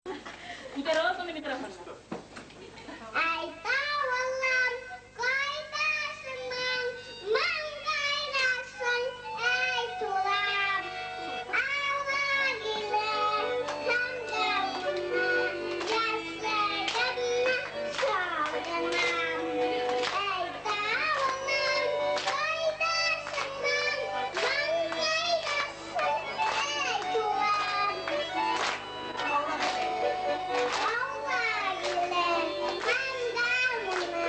Ko'tara olsana mikrofonni. Aytavallam qaydaşman, man qaydaşman, ey tulam. Alla gile, hamda bunna, yaşlayanna şadanam. Aytavallam qaydaşman, man qaydaşman, ey tulam. Allah gile, hamda bunna,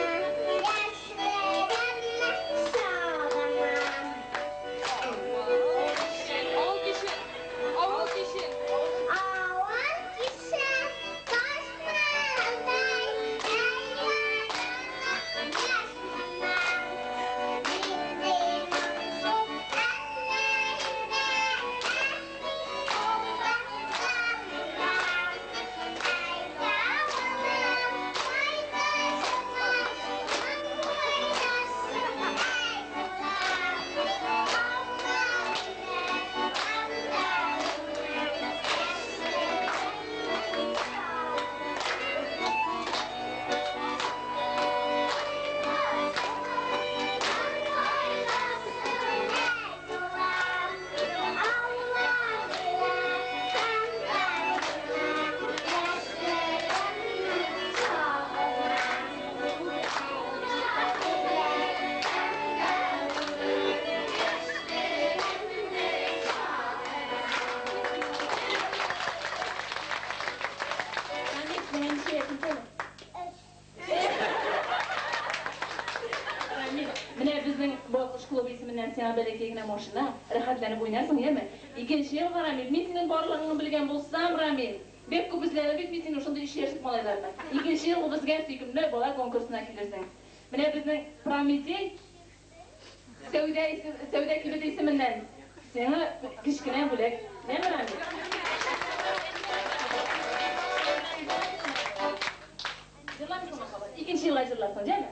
Mine bizning boqish klubi isminden sen belekegina moshina rahatlanib o'ynarsan, yemi? Ikkinchi yil Ramil, men sening borlig'ingni bilgan bo'lsam, Ramil, bek ko'p izlanib, men seni shunday ishlarsiz molaylarni. Ikkinchi yil bizga suykumli bola konkursuna kelirsan. Mine bizning Prometey Savda klubi isminden seni kichkina bo'lak, nima Ramil? Ikkinchi yilga jirlarsan, jami?